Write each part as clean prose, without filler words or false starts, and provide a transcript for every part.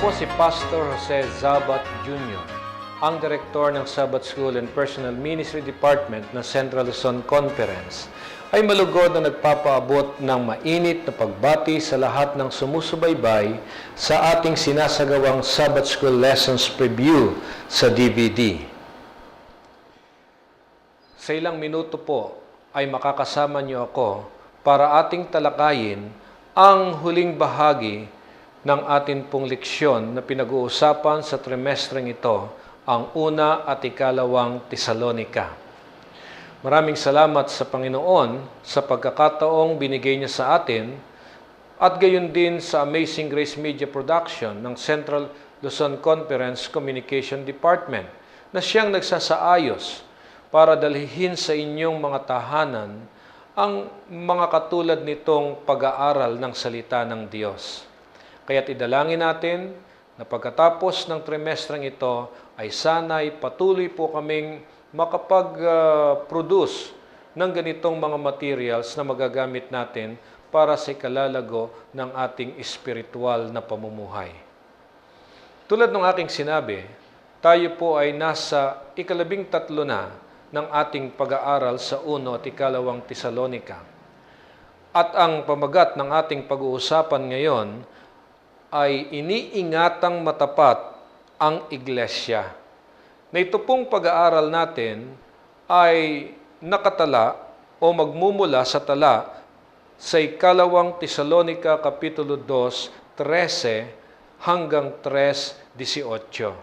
po si Pastor Jose Zabat Jr., ang Direktor ng Sabbath School and Personal Ministry Department ng Central Luzon Conference, ay malugod na nagpapaabot ng mainit na pagbati sa lahat ng sumusubaybay sa ating sinasagawang Sabbath School Lessons Preview sa DVD. Sa ilang minuto po ay makakasama niyo ako para ating talakayin ang huling bahagi ng atin pong leksyon na pinag-uusapan sa trimestreng ito, ang una at ikalawang Tesalonika. Maraming salamat sa Panginoon sa pagkakataong binigay niya sa atin at gayon din sa Amazing Grace Media Production ng Central Luzon Conference Communication Department na siyang nagsasaayos para dalhin sa inyong mga tahanan ang mga katulad nitong pag-aaral ng salita ng Diyos. Kaya't idalangin natin na pagkatapos ng trimestreng ito ay sana'y patuloy po kaming makapag-produce ng ganitong mga materials na magagamit natin para sa ikalalago ng ating espiritual na pamumuhay. Tulad ng aking sinabi, tayo po ay nasa ika-13 na ng ating pag-aaral sa 1 at ikalawang Tesalonika. At ang pamagat ng ating pag-uusapan ngayon ay iniingatang matapat ang iglesia. Na ito pong pag-aaral natin ay nakatala o magmumula sa tala sa ikalawang Tesalonika Kapitulo 2, 13 hanggang 3:18.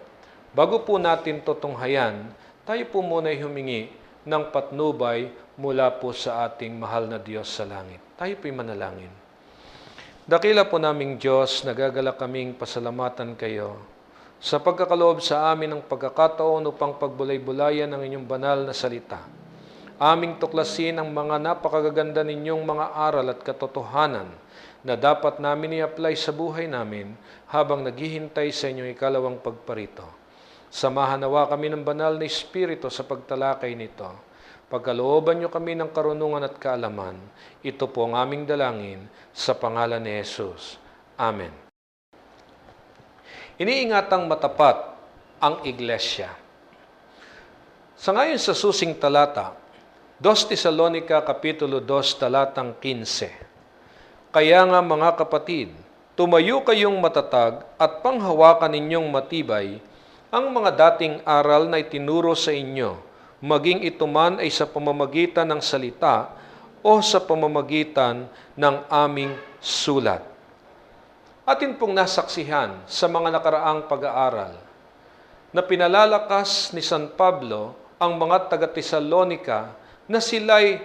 Bago po natin tutunghayan, tayo po muna ay humingi ng patnubay mula po sa ating mahal na Diyos sa langit. Tayo po'y manalangin. Dakila po naming Diyos, nagagalak kaming pasalamatan kayo sa pagkakaloob sa amin ng pagkakataon upang pagbulay-bulayan ng inyong banal na salita. Aming tuklasin ang mga napakagaganda ninyong mga aral at katotohanan na dapat namin i-apply sa buhay namin habang naghihintay sa inyong ikalawang pagparito. Samahan nawa kami ng banal na Espiritu sa pagtalakay nito. Pagkalooban niyo kami ng karunungan at kaalaman. Ito po ang aming dalangin sa pangalan ni Jesus. Amen. Iniingatang matapat ang iglesia. Sa ngayon sa susing talata, 2 Tesalonika Kapitulo 2, talatang 15. Kaya nga mga kapatid, tumayo kayong matatag at panghawakan ninyong matibay ang mga dating aral na itinuro sa inyo, maging ito man ay sa pamamagitan ng salita o sa pamamagitan ng aming sulat. Atin pong nasaksihan sa mga nakaraang pag-aaral na pinalalakas ni San Pablo ang mga taga-Tesalonika na sila'y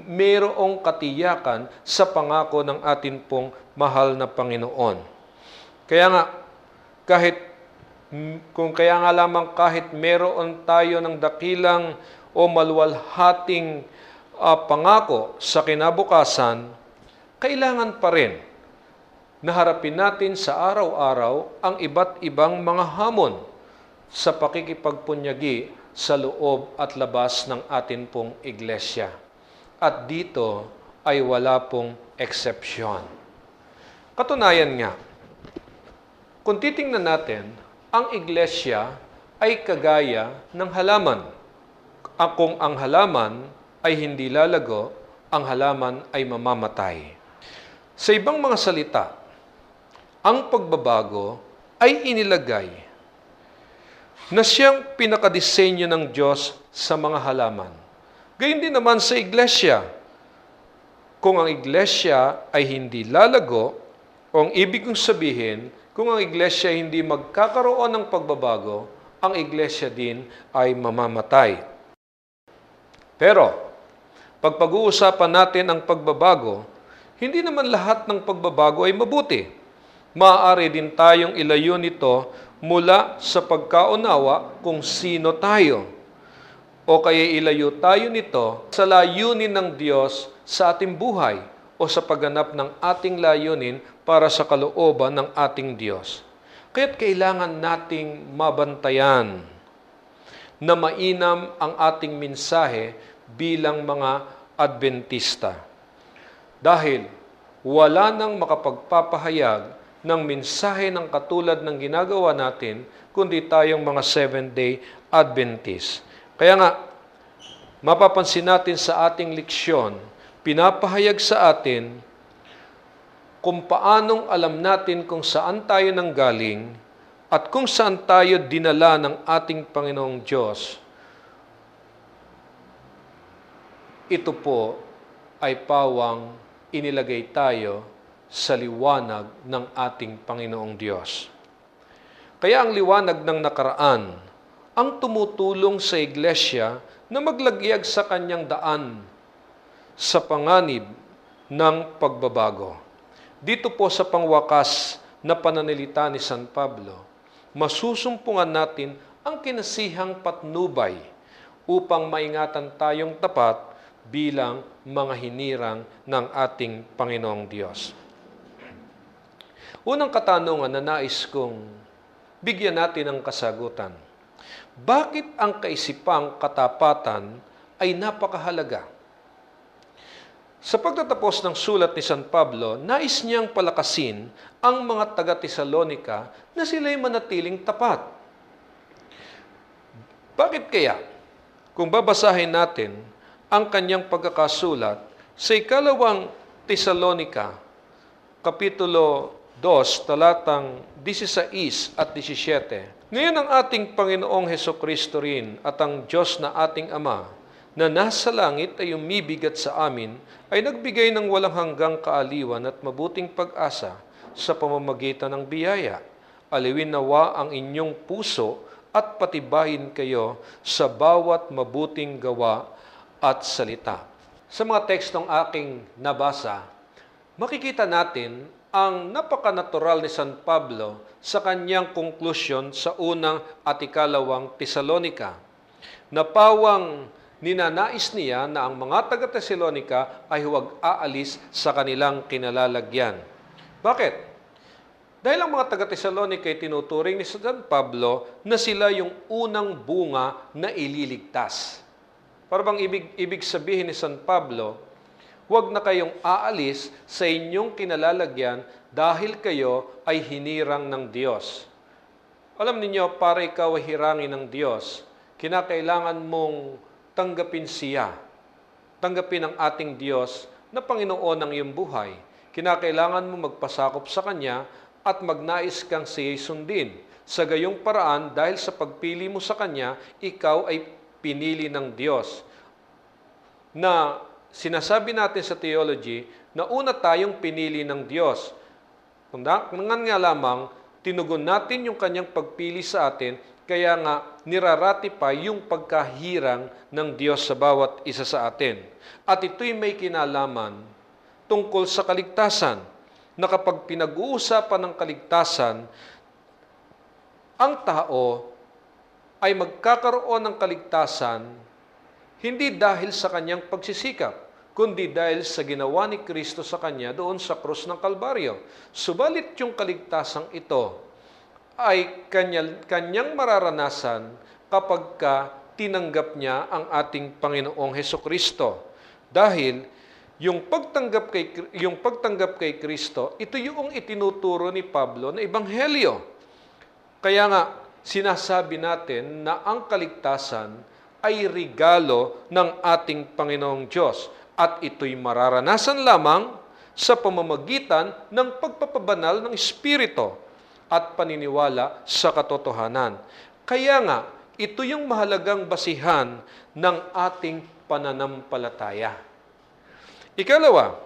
mayroong katiyakan sa pangako ng atin pong mahal na Panginoon. Kaya nga, kahit meron tayo ng dakilang o maluwalhating pangako sa kinabukasan, kailangan pa rin naharapin natin sa araw-araw ang iba't ibang mga hamon sa pakikipagpunyagi sa loob at labas ng atin pong iglesia. At dito ay wala pong eksepsyon. Katunayan nga, kung titingnan natin, ang iglesia ay kagaya ng halaman. Kung ang halaman ay hindi lalago, ang halaman ay mamamatay. Sa ibang mga salita, ang pagbabago ay inilagay na siyang pinakadisenyo ng Diyos sa mga halaman. Gayun din naman sa iglesia. Kung ang iglesia ay hindi lalago, o ang ibig kong sabihin, kung ang iglesia hindi magkakaroon ng pagbabago, ang iglesia din ay mamamatay. Pero, pag pag-uusapan natin ang pagbabago, hindi naman lahat ng pagbabago ay mabuti. Maaari din tayong ilayo nito mula sa pagkaunawa kung sino tayo. O kaya ilayo tayo nito sa layunin ng Diyos sa ating buhay o sa pagganap ng ating layunin para sa kalooban ng ating Diyos. Kaya't kailangan nating mabantayan na mainam ang ating mensahe bilang mga Adventista. Dahil wala nang makapagpapahayag ng mensahe ng katulad ng ginagawa natin, kundi tayong mga Seventh-day Adventist. Kaya nga, mapapansin natin sa ating leksyon, pinapahayag sa atin kung paanong alam natin kung saan tayo nanggaling at kung saan tayo dinala ng ating Panginoong Diyos. Ito po ay pawang inilagay tayo sa liwanag ng ating Panginoong Diyos. Kaya ang liwanag ng nakaraan ang tumutulong sa iglesia na maglagyag sa kanyang daan sa panganib ng pagbabago. Dito po sa pangwakas na pananalita ni San Pablo, masusumpungan natin ang kinasihang patnubay upang maingatan tayong tapat bilang mga hinirang ng ating Panginoong Diyos. Unang katanungan na nais kong bigyan natin ng kasagutan. Bakit ang kaisipang katapatan ay napakahalaga? Sa pagtatapos ng sulat ni San Pablo, nais niyang palakasin ang mga taga-Tesalonika na sila'y manatiling tapat. Bakit kaya? Kung babasahin natin ang kanyang pagkakasulat sa ikalawang Tesalonika, Kapitulo 2, talatang 16 at 17. Ngayon ang ating Panginoong Hesukristo rin at ang Diyos na ating Ama na nasa langit ay umibigat sa amin ay nagbigay ng walang hanggang kaaliwan at mabuting pag-asa sa pamamagitan ng biyaya. Aliwin nawa ang inyong puso at patibayin kayo sa bawat mabuting gawa at salita. Sa mga tekstong aking nabasa, makikita natin ang napakanatural ni San Pablo sa kanyang konklusyon sa unang at ikalawang Tesalonika, na pawang ninanais niya na ang mga taga-Tesalonika ay huwag aalis sa kanilang kinalalagyan. Bakit? Dahil ang mga taga-Tesalonika ay tinuturing ni San Pablo na sila yung unang bunga na ililigtas. Para bang ibig sabihin ni San Pablo, huwag na kayong aalis sa inyong kinalalagyan dahil kayo ay hinirang ng Diyos. Alam niyo, para ikaw ay hirangin ng Diyos, kinakailangan mong tanggapin siya. Tanggapin ang ating Diyos na Panginoon ng iyong buhay. Kinakailangan mo magpasakop sa Kanya at magnais kang siya'y sundin. Sa gayong paraan, dahil sa pagpili mo sa Kanya, ikaw ay pinili ng Diyos. Na sinasabi natin sa theology na una tayong pinili ng Diyos. Kung nga lamang, tinugon natin yung kanyang pagpili sa atin, kaya nga niraratipay yung pagkahirang ng Diyos sa bawat isa sa atin. At ito'y may kinalaman tungkol sa kaligtasan, na kapag pinag-uusapan ng kaligtasan, ang tao ay magkakaroon ng kaligtasan hindi dahil sa kanyang pagsisikap, kundi dahil sa ginawa ni Kristo sa kanya doon sa krus ng Kalbaryo. Subalit yung kaligtasang ito ay kanyang mararanasan kapag tinanggap niya ang ating Panginoong Hesukristo. Dahil yung pagtanggap kay Kristo, ito yung itinuturo ni Pablo na ebanghelyo. Kaya nga, sinasabi natin na ang kaligtasan ay regalo ng ating Panginoong Diyos at ito'y mararanasan lamang sa pamamagitan ng pagpapabanal ng Espiritu at paniniwala sa katotohanan. Kaya nga, ito yung mahalagang basihan ng ating pananampalataya. Ikalawa,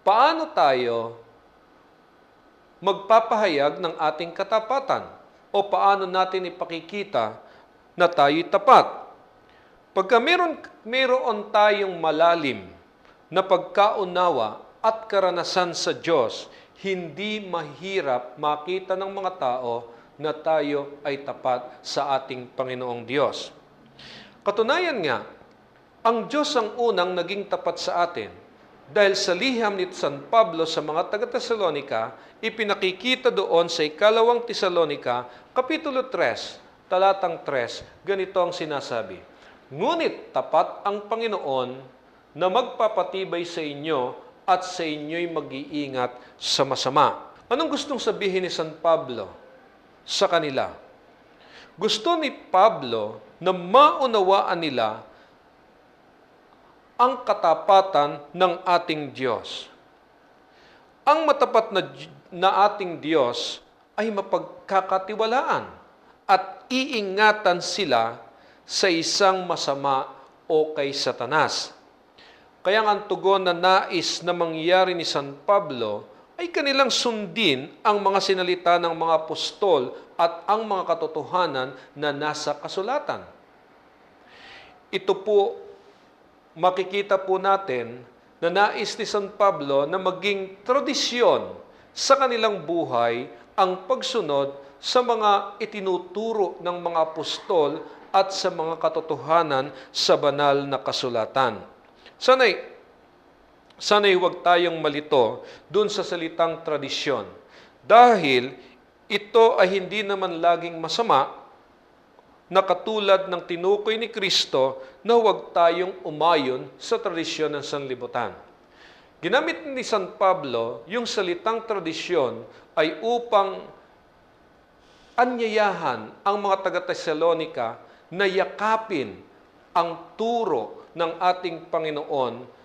paano tayo magpapahayag ng ating katapatan? O paano natin ipakikita na tayo'y tapat? Pagka meron tayong malalim na pagkaunawa at karanasan sa Diyos, hindi mahirap makita ng mga tao na tayo ay tapat sa ating Panginoong Diyos. Katunayan nga, ang Diyos ang unang naging tapat sa atin. Dahil sa liham ni San Pablo sa mga taga-Tesalonika, ipinakikita doon sa ikalawang Tesalonika, Kapitulo 3, talatang 3, ganito ang sinasabi. Ngunit tapat ang Panginoon na magpapatibay sa inyo at sa inyo'y mag-iingat sa masama. Anong gustong sabihin ni San Pablo sa kanila? Gusto ni Pablo na maunawaan nila ang katapatan ng ating Diyos. Ang matapat na ating Diyos ay mapagkakatiwalaan at iingatan sila sa isang masama o kay Satanas. Kaya ang tugon na nais na mangyari ni San Pablo ay kanilang sundin ang mga sinalita ng mga apostol at ang mga katotohanan na nasa kasulatan. Ito po, makikita po natin na nais ni San Pablo na maging tradisyon sa kanilang buhay ang pagsunod sa mga itinuturo ng mga apostol at sa mga katotohanan sa banal na kasulatan. Sana'y huwag tayong malito dun sa salitang tradisyon dahil ito ay hindi naman laging masama na katulad ng tinukoy ni Kristo na huwag tayong umayon sa tradisyon ng sanlibutan. Ginamit ni San Pablo yung salitang tradisyon ay upang anyayahan ang mga taga-Tesalonika na yakapin ang turo ng ating Panginoon,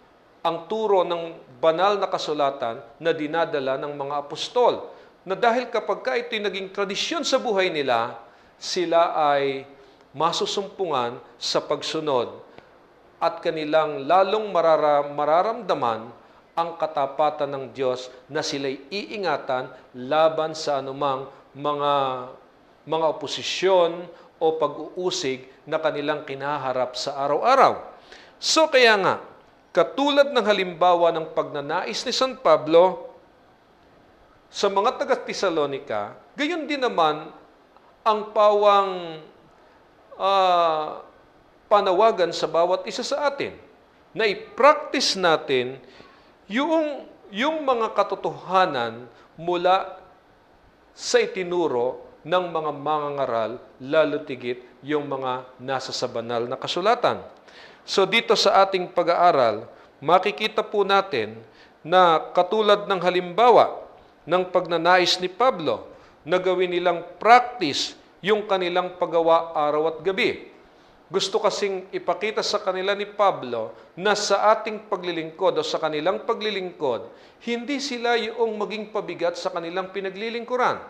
ang turo ng banal na kasulatan na dinadala ng mga apostol. Na dahil kapag ito'y naging tradisyon sa buhay nila, sila ay masusumpungan sa pagsunod at kanilang lalong mararamdaman ang katapatan ng Diyos na sila'y iingatan laban sa anumang mga oposisyon o pag-uusig na kanilang kinaharap sa araw-araw. So kaya nga, katulad ng halimbawa ng pagnanais ni San Pablo sa mga taga-Tesalonika, gayon din naman ang pawang panawagan sa bawat isa sa atin na i-practice natin yung mga katotohanan mula sa itinuro ng mga mangangaral, lalo tigit yung mga nasa sa banal na kasulatan. So dito sa ating pag-aaral, makikita po natin na katulad ng halimbawa ng pagnanais ni Pablo na gawin nilang practice yung kanilang paggawa araw at gabi. Gusto kasing ipakita sa kanila ni Pablo na sa ating paglilingkod o sa kanilang paglilingkod, hindi sila yung maging pabigat sa kanilang pinaglilingkuran.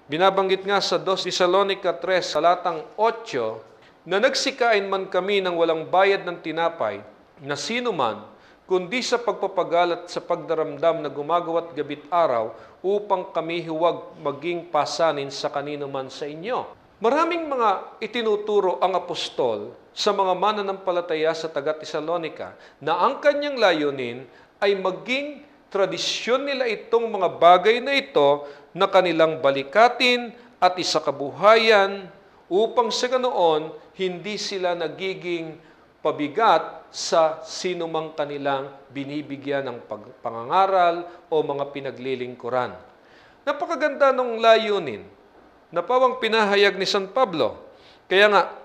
Binabanggit nga sa 2 Thessalonica 3, talatang 8, na nagsikain man kami ng walang bayad ng tinapay, na sino man, kundi sa pagpapagalat sa pagdaramdam na gumagawa't gabit araw, upang kami huwag maging pasanin sa kanino man sa inyo. Maraming mga itinuturo ang apostol sa mga mananampalataya sa taga-Tesalonika na ang kanyang layunin ay maging tradisyon nila itong mga bagay na ito na kanilang balikatin at isakabuhayan upang sa ganoon hindi sila nagiging pabigat sa sinumang kanilang binibigyan ng pangangaral o mga pinaglilingkuran. Napakaganda ng layunin na pawang pinahayag ni San Pablo. Kaya nga,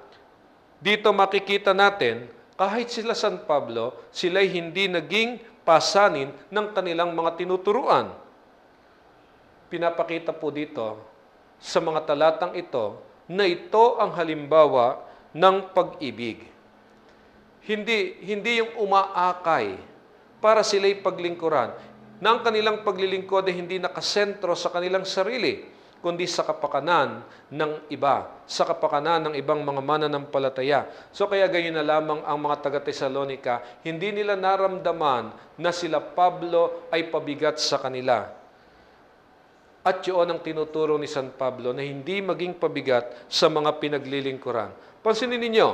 dito makikita natin, kahit sila San Pablo, sila'y hindi naging pasanin ng kanilang mga tinuturuan. Pinapakita po dito sa mga talatang ito na ito ang halimbawa ng pag-ibig. Hindi yung umaakay para sila'y paglingkuran, na ang kanilang paglilingkod ay hindi nakasentro sa kanilang sarili, kundi sa kapakanan ng iba, sa kapakanan ng ibang mga mananampalataya. So kaya ganyan na lamang ang mga taga-Tesalonika, hindi nila naramdaman na sila Pablo ay pabigat sa kanila. At yun ang tinuturo ni San Pablo na hindi maging pabigat sa mga pinaglilingkuran. Pansinin ninyo,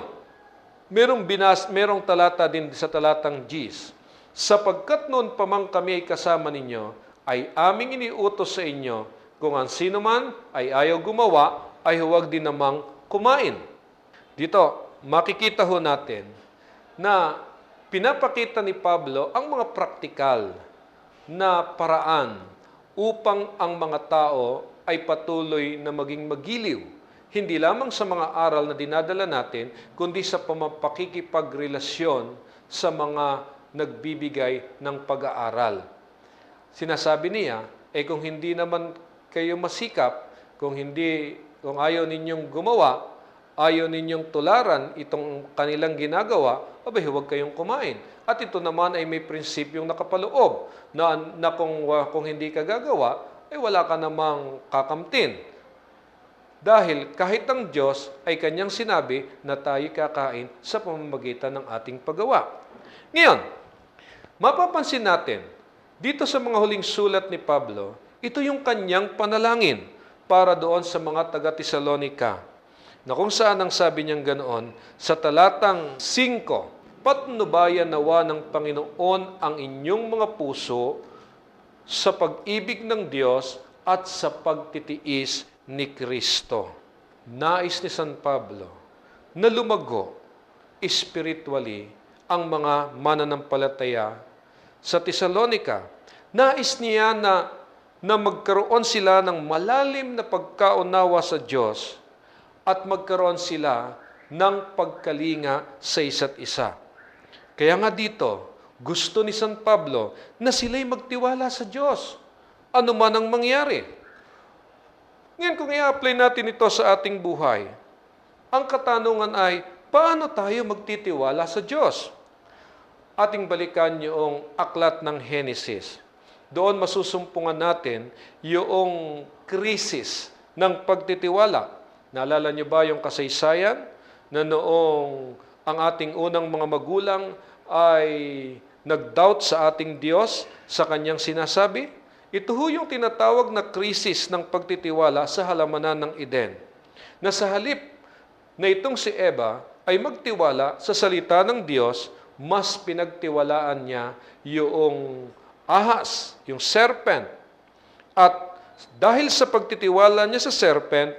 merong talata din sa talatang Gs, sapagkat noon pa mang kami ay kasama ninyo, ay aming iniutos sa inyo, kung ang sino man ay ayaw gumawa, ay huwag din namang kumain. Dito, makikita ho natin na pinapakita ni Pablo ang mga praktikal na paraan upang ang mga tao ay patuloy na maging magiliw. Hindi lamang sa mga aral na dinadala natin, kundi sa pakikipagrelasyon sa mga nagbibigay ng pag-aaral. Sinasabi niya kung hindi naman kayo masikap, kung ayaw ninyong gumawa, ayaw ninyong tularan itong kanilang ginagawa, huwag kayong kumain. At ito naman ay may prinsipyong nakapaloob na kung hindi ka gagawa, wala ka namang kakamtin. Dahil kahit ang Diyos ay kanyang sinabi na tayo kakain sa pamamagitan ng ating paggawa. Ngayon, mapapansin natin, dito sa mga huling sulat ni Pablo, ito yung kanyang panalangin para doon sa mga taga-Tesalonica, na kung saan ang sabi niyang ganoon, sa talatang 5, patnubayan nawa ng Panginoon ang inyong mga puso sa pag-ibig ng Diyos at sa pagtitiis ni Kristo. Nais ni San Pablo na lumago spiritually ang mga mananampalataya sa Tesalonica. Nais niya na magkaroon sila ng malalim na pagkaunawa sa Diyos at magkaroon sila ng pagkalinga sa isa't isa. Kaya nga dito, gusto ni San Pablo na sila'y magtiwala sa Diyos, ano man ang mangyari. Ngayon, kung i-apply natin ito sa ating buhay, ang katanungan ay, paano tayo magtitiwala sa Diyos? Ating balikan yung aklat ng Henesis. Doon masusumpungan natin yung krisis ng pagtitiwala. Naalala niyo ba yung kasaysayan na noong ang ating unang mga magulang ay nag-doubt sa ating Diyos sa kanyang sinasabi? Ito yung tinatawag na krisis ng pagtitiwala sa halamanan ng Eden. Na sa halip na itong si Eva ay magtiwala sa salita ng Diyos, mas pinagtiwalaan niya yung ahas, yung serpent. At dahil sa pagtitiwala niya sa serpent,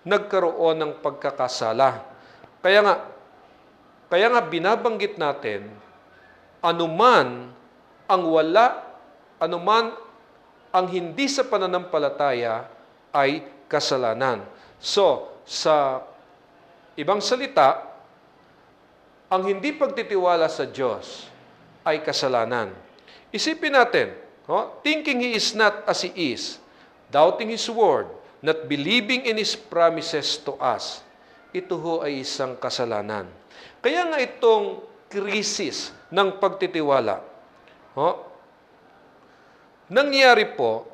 nagkaroon ng pagkakasala. Kaya nga binabanggit natin, anuman ang hindi sa pananampalataya ay kasalanan. So, sa ibang salita, ang hindi pagtitiwala sa Diyos ay kasalanan. Isipin natin, thinking He is not as He is, doubting His word, not believing in His promises to us, ito ay isang kasalanan. Kaya nga itong krisis ng pagtitiwala, nangyari po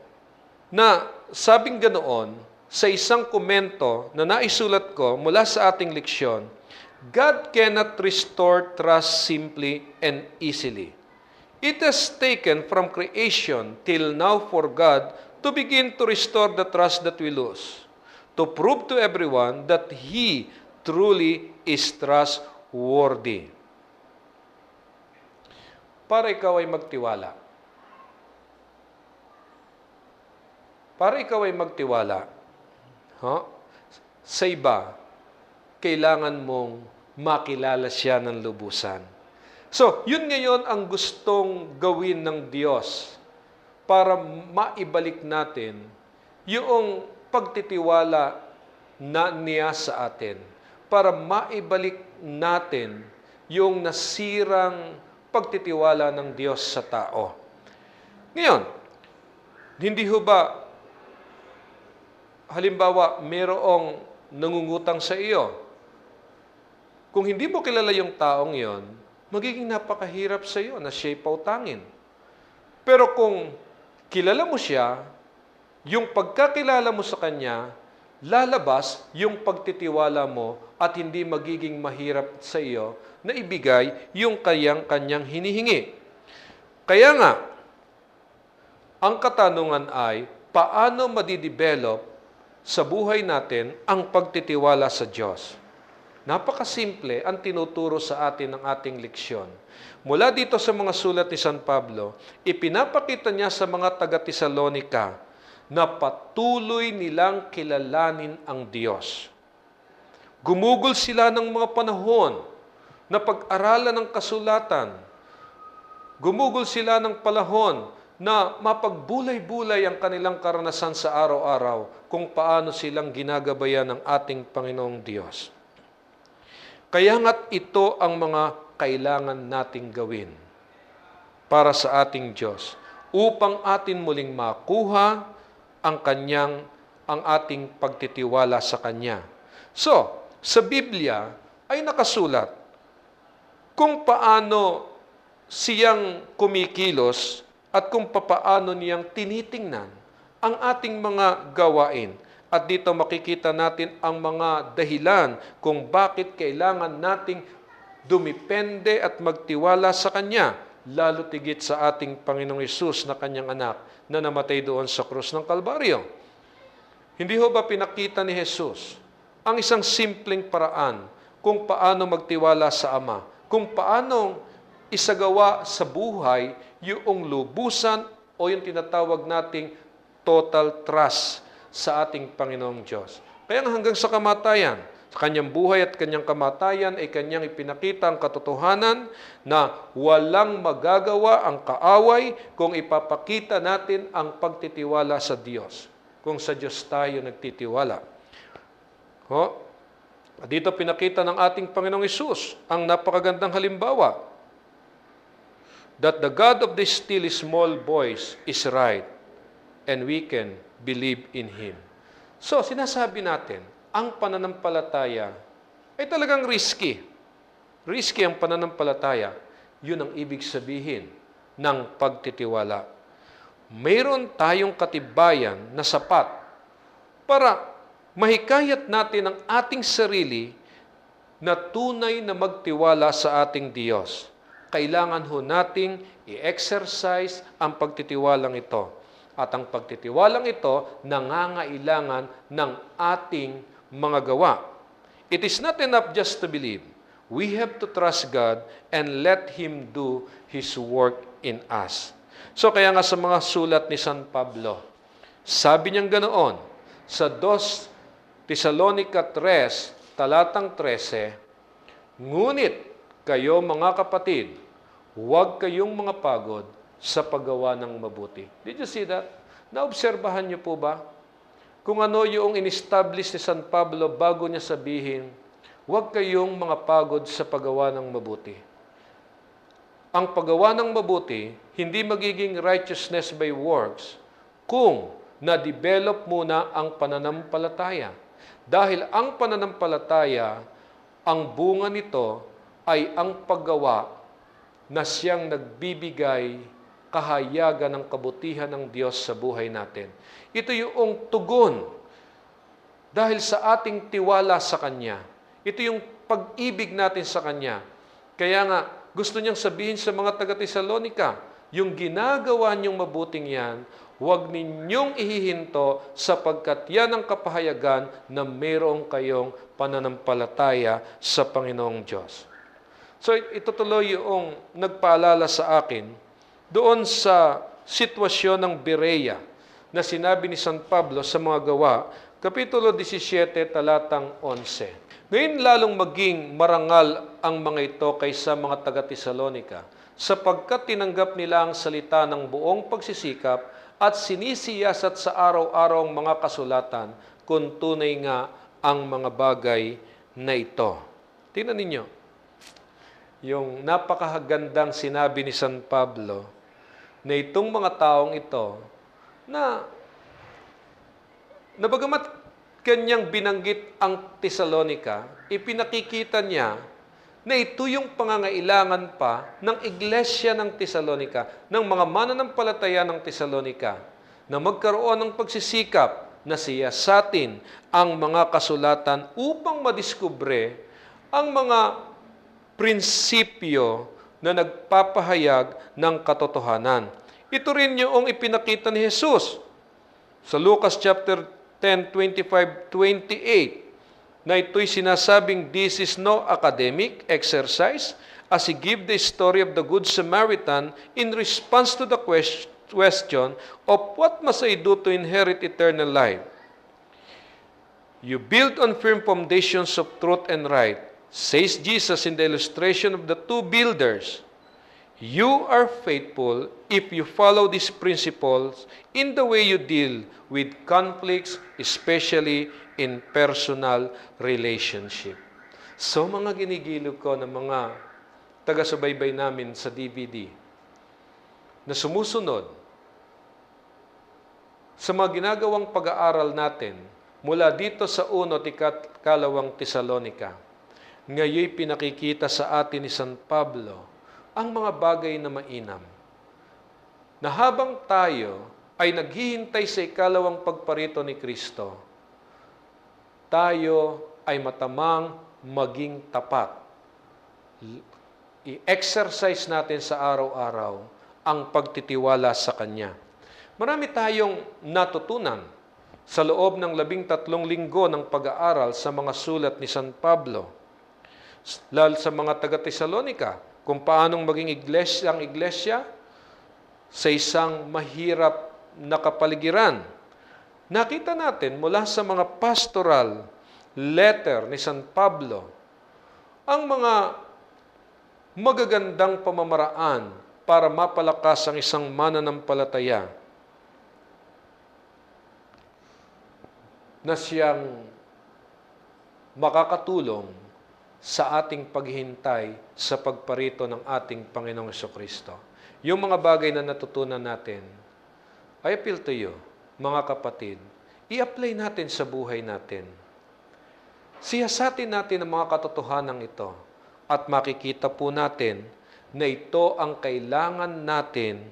na sabing ganoon sa isang komento na naisulat ko mula sa ating leksyon, God cannot restore trust simply and easily. It has taken from creation till now for God to begin to restore the trust that we lose, to prove to everyone that He truly is trustworthy. Para ikaw ay magtiwala. Sa iba, kailangan mong makilala siya ng lubusan. So, yun ngayon ang gustong gawin ng Diyos para maibalik natin yung pagtitiwala niya sa atin. Para maibalik natin yung nasirang pagtitiwala ng Diyos sa tao. Ngayon, hindi ho ba, halimbawa, mayroong nangungutang sa iyo. Kung hindi mo kilala yung taong yon, magiging napakahirap sa iyo na siya'y pautangin. Pero kung kilala mo siya, yung pagkakilala mo sa kanya, lalabas yung pagtitiwala mo at hindi magiging mahirap sa iyo na ibigay yung kanyang hinihingi. Kaya nga, ang katanungan ay, paano madidevelop sa buhay natin ang pagtitiwala sa Diyos? Napakasimple ang tinuturo sa atin ng ating leksyon. Mula dito sa mga sulat ni San Pablo, ipinapakita niya sa mga taga-Tesalonica na patuloy nilang kilalanin ang Diyos. Gumugol sila ng mga panahon na pag-aralan ng kasulatan. Gumugol sila ng panahon na mapagbulay-bulay ang kanilang karanasan sa araw-araw kung paano silang ginagabayan ng ating Panginoong Diyos. Kaya nga't ito ang mga kailangan nating gawin para sa ating Diyos. upang atin muling makuha ang ating pagtitiwala sa Kanya. So, sa Biblia ay nakasulat kung paano siyang kumikilos at kung paano niyang tinitingnan ang ating mga gawain. At dito makikita natin ang mga dahilan kung bakit kailangan nating dumipende at magtiwala sa Kanya, lalo tigit sa ating Panginoong Hesus na Kanyang anak na namatay doon sa krus ng Kalbaryo. Hindi ho ba pinakita ni Jesus ang isang simpleng paraan kung paano magtiwala sa Ama, kung paano isagawa sa buhay yung lubusan o yung tinatawag nating total trust sa ating Panginoong Diyos. Kaya hanggang sa kamatayan, sa Kanyang buhay at Kanyang kamatayan ay Kanyang ipinakita ang katotohanan na walang magagawa ang kaaway kung ipapakita natin ang pagtitiwala sa Diyos. Kung sa Diyos tayo nagtitiwala. Dito pinakita ng ating Panginoong Hesus ang napakagandang halimbawa that the God of the still small voice is right and we can believe in Him. So, sinasabi natin, ang pananampalataya ay talagang risky. Risky ang pananampalataya. Yun ang ibig sabihin ng pagtitiwala. Mayroon tayong katibayan na sapat para mahikayat natin ang ating sarili na tunay na magtiwala sa ating Diyos. Kailangan ho nating i-exercise ang pagtitiwalang ito. At ang pagtitiwalang ito nangangailangan ng ating mga gawa. It is not enough just to believe. We have to trust God and let Him do His work in us. So kaya nga sa mga sulat ni San Pablo, sabi niyang ganoon sa 2 Tesalonica 3, talatang 13, ngunit kayo mga kapatid, huwag kayong mga pagod sa paggawa ng mabuti. Did you see that? Naobserbahan niyo po ba? Kung ano yung in-establish ni San Pablo bago niya sabihin, huwag kayong mga pagod sa paggawa ng mabuti. Ang paggawa ng mabuti, hindi magiging righteousness by works kung na-develop muna ang pananampalataya. Dahil ang pananampalataya, ang bunga nito ay ang paggawa na siyang nagbibigay kahayagan ng kabutihan ng Diyos sa buhay natin. Ito yung tugon dahil sa ating tiwala sa Kanya. Ito yung pag-ibig natin sa Kanya. Kaya nga, gusto niyang sabihin sa mga taga-Tesalonica, yung ginagawa niyong mabuting yan, huwag ninyong ihihinto sapagkat yan ang kapahayagan na mayroong kayong pananampalataya sa Panginoong Diyos. So ito tuloy yung nagpaalala sa akin doon sa sitwasyon ng Berea na sinabi ni San Pablo sa mga gawa, Kapitulo 17, talatang 11. Ngayon lalong maging marangal ang mga ito kaysa mga taga-Tesalonica sapagkat tinanggap nila ang salita ng buong pagsisikap at sinisiyasat sa araw-araw ang mga kasulatan kung tunay nga ang mga bagay na ito. Tingnan ninyo, yung napakagandang sinabi ni San Pablo na itong mga taong ito na bagamat kanyang binanggit ang Tesalonica, ipinakikita niya na ito yung pangangailangan pa ng iglesia ng Tesalonica, ng mga mananampalataya ng Tesalonica, na magkaroon ng pagsisikap na siyasatin ang mga kasulatan upang madiskubre ang mga prinsipyo na nagpapahayag ng katotohanan. Ito rin yung ipinakita ni Jesus sa Lucas chapter 10, 25-28, na ito'y sinasabing this is no academic exercise as He give the story of the Good Samaritan in response to the question of what must I do to inherit eternal life. You build on firm foundations of truth and right, says Jesus in the illustration of the two builders. You are faithful if you follow these principles in the way you deal with conflicts, especially in personal relationship. So mga ginigilo ko ng mga taga-subaybay namin sa DVD na sumusunod sa mga ginagawang pag-aaral natin mula dito sa 1 at 2 Tesalonika, ngayon pinakikita sa atin ni San Pablo ang mga bagay na mainam. Na habang tayo ay naghihintay sa ikalawang pagparito ni Kristo, tayo ay matamang maging tapat. I-exercise natin sa araw-araw ang pagtitiwala sa Kanya. Marami tayong natutunan sa loob ng 13 linggo ng pag-aaral sa mga sulat ni San Pablo, lalo sa mga taga-Tesalonika, kung paanong maging iglesia sa isang mahirap na kapaligiran. Nakita natin mula sa mga pastoral letter ni San Pablo ang mga magagandang pamamaraan para mapalakas ang isang mananampalataya na siyang makakatulong sa ating paghihintay sa pagparito ng ating Panginoong Jesucristo. Yung mga bagay na natutunan natin, I appeal to you, mga kapatid, i-apply natin sa buhay natin. Siyasatin natin ang mga katotohanan ito at makikita po natin na ito ang kailangan natin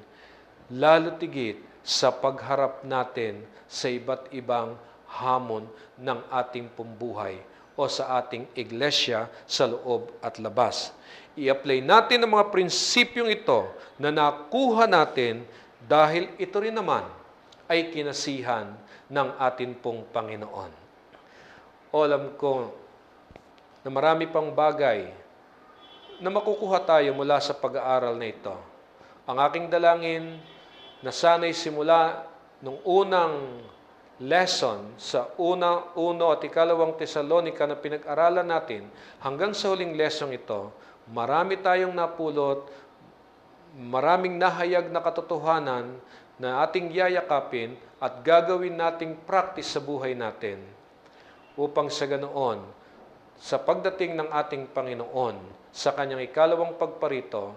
lalo tigit sa pagharap natin sa iba't ibang hamon ng ating pambuhay o sa ating iglesia sa loob at labas. I-apply natin ang mga prinsipyong ito na nakuha natin dahil ito rin naman ay kinasihan ng atin pong Panginoon. Alam ko na marami pang bagay na makukuha tayo mula sa pag-aaral na ito. Ang aking dalangin na sana'y simula nung unang lesson sa 1 at 2 Tesalonika na pinag-aralan natin hanggang sa huling lesson ito, marami tayong napulot, maraming nahayag na katotohanan na ating yayakapin at gagawin nating practice sa buhay natin upang sa ganoon, sa pagdating ng ating Panginoon sa kanyang ikalawang pagparito,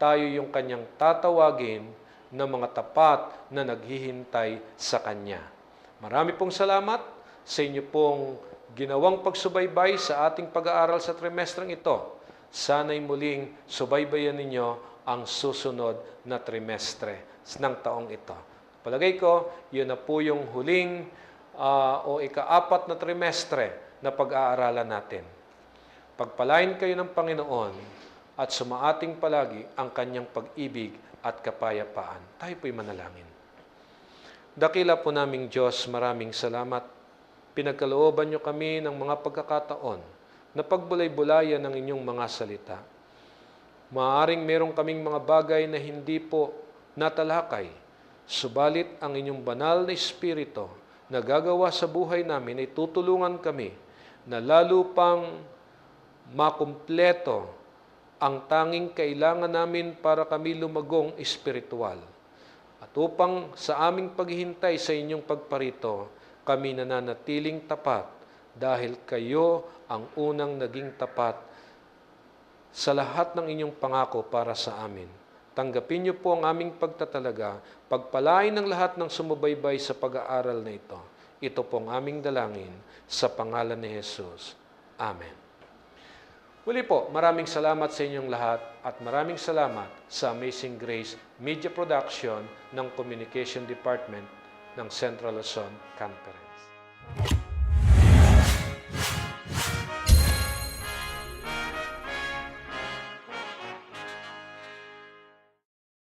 tayo yung kanyang tatawagin na mga tapat na naghihintay sa kanya. Marami pong salamat sa inyo pong ginawang pagsubaybay sa ating pag-aaral sa trimestreng ito. Sana'y muling subaybayan ninyo ang susunod na trimestre ng taong ito. Palagay ko, yun na po yung huling o ika-4 na trimestre na pag-aaralan natin. Pagpalain kayo ng Panginoon at sumaating palagi ang kanyang pag-ibig at kapayapaan. Tayo po'y manalangin. Dakila po naming Diyos, maraming salamat. Pinagkalooban niyo kami ng mga pagkakataon na pagbulay-bulayan ng inyong mga salita. Maaaring meron kaming mga bagay na hindi po natalakay, subalit ang inyong banal na Espiritu na gagawa sa buhay namin ay tutulungan kami na lalo pang makumpleto ang tanging kailangan namin para kami lumagong espiritual. At upang sa aming paghihintay sa inyong pagparito, kami nananatiling tapat dahil kayo ang unang naging tapat sa lahat ng inyong pangako para sa amin. Tanggapin niyo po ang aming pagtatalaga, pagpalain ng lahat ng sumubaybay sa pag-aaral na ito. Ito po ang aming dalangin sa pangalan ni Jesus. Amen. Muli po, maraming salamat sa inyong lahat at maraming salamat sa Amazing Grace Media Production ng Communication Department ng Central Luzon Conference.